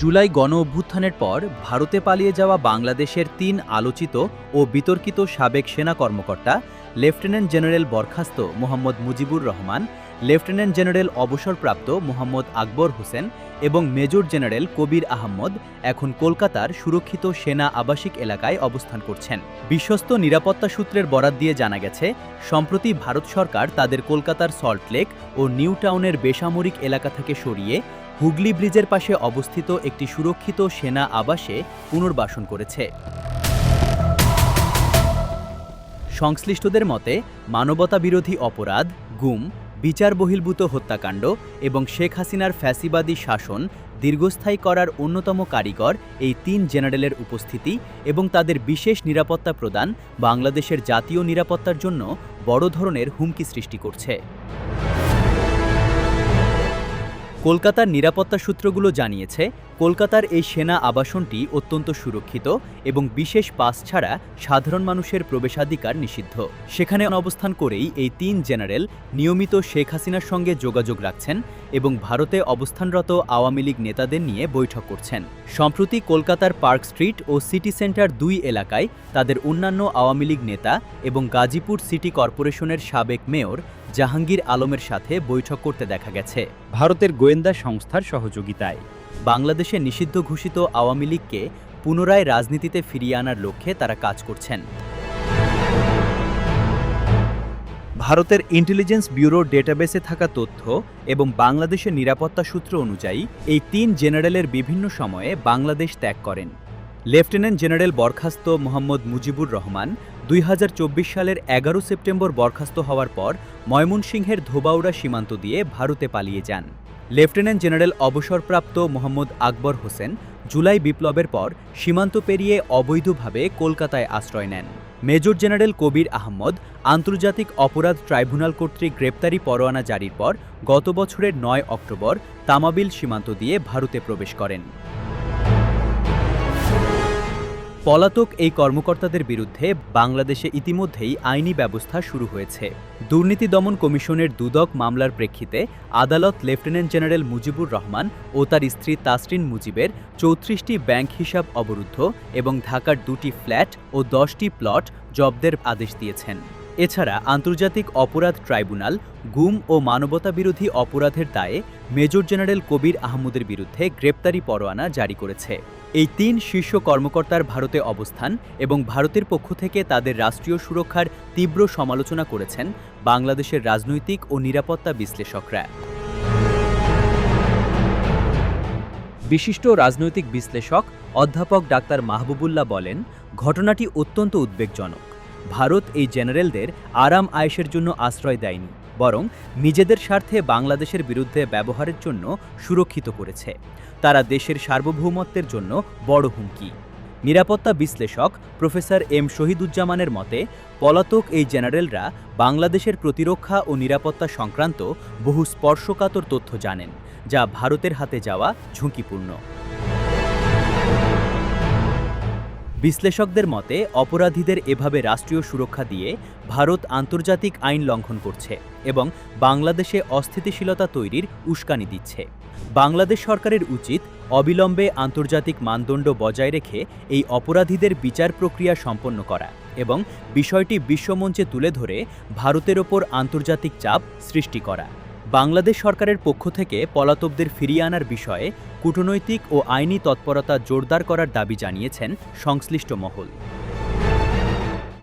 জুলাই গণঅভ্যুত্থানের পর ভারতে পালিয়ে যাওয়া বাংলাদেশের ৩ আলোচিত ও বিতর্কিত সাবেক সেনা কর্মকর্তা লেফটেন্যান্ট জেনারেল বরখাস্ত মোহাম্মদ মুজিবুর রহমান, লেফটেন্যান্ট জেনারেল অবসরপ্রাপ্ত মোহাম্মদ আকবর হোসেন এবং মেজর জেনারেল কবির আহমদ এখন কলকাতার সুরক্ষিত সেনা আবাসিক এলাকায় অবস্থান করছেন। বিশ্বস্ত নিরাপত্তা সূত্রের বরাত দিয়ে জানা গেছে, সম্প্রতি ভারত সরকার তাদের কলকাতার সল্টলেক ও নিউ টাউনের বেসামরিক এলাকা থেকে সরিয়ে হুগলি ব্রিজের পাশে অবস্থিত একটি সুরক্ষিত সেনা আবাসে পুনর্বাসন করেছে। সংশ্লিষ্টদের মতে, মানবতাবিরোধী অপরাধ, গুম, বিচার বহির্ভূত হত্যাকাণ্ড এবং শেখ হাসিনার ফ্যাসিবাদী শাসন দীর্ঘস্থায়ী করার অন্যতম কারিগর এই ৩ জেনারেলের উপস্থিতি এবং তাদের বিশেষ নিরাপত্তা প্রদান বাংলাদেশের জাতীয় নিরাপত্তার জন্য বড় ধরনের হুমকি সৃষ্টি করছে। কলকাতার নিরাপত্তা সূত্রগুলো জানিয়েছে, কলকাতার এই সেনা আবাসনটি অত্যন্ত সুরক্ষিত এবং বিশেষ পাস ছাড়া সাধারণ মানুষের প্রবেশাধিকার নিষিদ্ধ। সেখানে অবস্থান করেই এই ৩ জেনারেল নিয়মিত শেখ হাসিনার সঙ্গে যোগাযোগ রাখছেন এবং ভারতে অবস্থানরত আওয়ামী লীগ নেতাদের নিয়ে বৈঠক করছেন। সম্প্রতি কলকাতার পার্ক স্ট্রিট ও সিটি সেন্টার ২ এলাকায় তাদের অন্যান্য আওয়ামী লীগ নেতা এবং গাজীপুর সিটি কর্পোরেশনের সাবেক মেয়র জাহাঙ্গীর আলমের সাথে বৈঠক করতে দেখা গেছে ভারতের গোয়েন্দা সংস্থার সহযোগিতায়। বাংলাদেশে নিষিদ্ধ ঘোষিত আওয়ামী লীগকে পুনরায় রাজনীতিতে ফিরিয়ে আনার লক্ষ্যে তারা কাজ করছেন। ভারতের ইন্টেলিজেন্স ব্যুরোর ডেটাবেসে থাকা তথ্য এবং বাংলাদেশের নিরাপত্তা সূত্র অনুযায়ী এই ৩ জেনারেলের বিভিন্ন সময়ে বাংলাদেশ ত্যাগ করেন। লেফটেন্যান্ট জেনারেল বরখাস্ত মোহাম্মদ মুজিবুর রহমান ২০২৪ সালের ১১ সেপ্টেম্বর বরখাস্ত হওয়ার পর ময়মনসিংহের ধোবাউড়া সীমান্ত দিয়ে ভারতে পালিয়ে যান। লেফটেন্যান্ট জেনারেল অবসরপ্রাপ্ত মোহাম্মদ আকবর হোসেন জুলাই বিপ্লবের পর সীমান্ত পেরিয়ে অবৈধভাবে কলকাতায় আশ্রয় নেন। মেজর জেনারেল কবির আহমদ আন্তর্জাতিক অপরাধ ট্রাইব্যুনাল কর্তৃক গ্রেপ্তারি পরোয়ানা জারির পর গত বছরের ৯ অক্টোবর তামাবিল সীমান্ত দিয়ে ভারতে প্রবেশ করেন। পলাতক এই কর্মকর্তাদের বিরুদ্ধে বাংলাদেশে ইতিমধ্যেই আইনি ব্যবস্থা শুরু হয়েছে। দুর্নীতি দমন কমিশনের দুদক মামলার প্রেক্ষিতে আদালত লেফটেন্যান্ট জেনারেল মুজিবুর রহমান ও তার স্ত্রী তাসরিন মুজিবের ৩৪টি ব্যাংক হিসাব অবরুদ্ধ এবং ঢাকার ২টি ফ্ল্যাট ও ১০টি প্লট জব্দের আদেশ দিয়েছেন। এছাড়া আন্তর্জাতিক অপরাধ ট্রাইব্যুনাল গুম ও মানবতাবিরোধী অপরাধের দায়ে মেজর জেনারেল কবির আহমদের বিরুদ্ধে গ্রেপ্তারি পরোয়ানা জারি করেছে। এই ৩ শীর্ষ কর্মকর্তার ভারতে অবস্থান এবং ভারতের পক্ষ থেকে তাদের রাষ্ট্রীয় সুরক্ষার তীব্র সমালোচনা করেছেন বাংলাদেশের রাজনৈতিক ও নিরাপত্তা বিশ্লেষকরা। বিশিষ্ট রাজনৈতিক বিশ্লেষক অধ্যাপক ডাক্তার মাহবুবুল্লাহ বলেন, ঘটনাটি অত্যন্ত উদ্বেগজনক। ভারত এই জেনারেলদের আরাম আয়েশের জন্য আশ্রয় দেয়নি, বরং নিজেদের স্বার্থে বাংলাদেশের বিরুদ্ধে ব্যবহারের জন্য সুরক্ষিত করেছে। তারা দেশের সার্বভৌমত্বের জন্য বড় হুমকি। নিরাপত্তা বিশ্লেষক প্রফেসর এম শহীদুজ্জামানের মতে, পলাতক এই জেনারেলরা বাংলাদেশের প্রতিরক্ষা ও নিরাপত্তা সংক্রান্ত বহু স্পর্শকাতর তথ্য জানেন, যা ভারতের হাতে যাওয়া ঝুঁকিপূর্ণ। বিশ্লেষকদের মতে, অপরাধীদের এভাবে রাষ্ট্রীয় সুরক্ষা দিয়ে ভারত আন্তর্জাতিক আইন লঙ্ঘন করছে এবং বাংলাদেশে অস্থিতিশীলতা তৈরির উস্কানি দিচ্ছে। বাংলাদেশ সরকারের উচিত অবিলম্বে আন্তর্জাতিক মানদণ্ড বজায় রেখে এই অপরাধীদের বিচার প্রক্রিয়া সম্পন্ন করা এবং বিষয়টি বিশ্বমঞ্চে তুলে ধরে ভারতের ওপর আন্তর্জাতিক চাপ সৃষ্টি করা। বাংলাদেশ সরকারের পক্ষ থেকে পলাতকদের ফিরিয়ে আনার বিষয়ে কূটনৈতিক ও আইনি তৎপরতা জোরদার করার দাবি জানিয়েছেন সংশ্লিষ্ট মহল।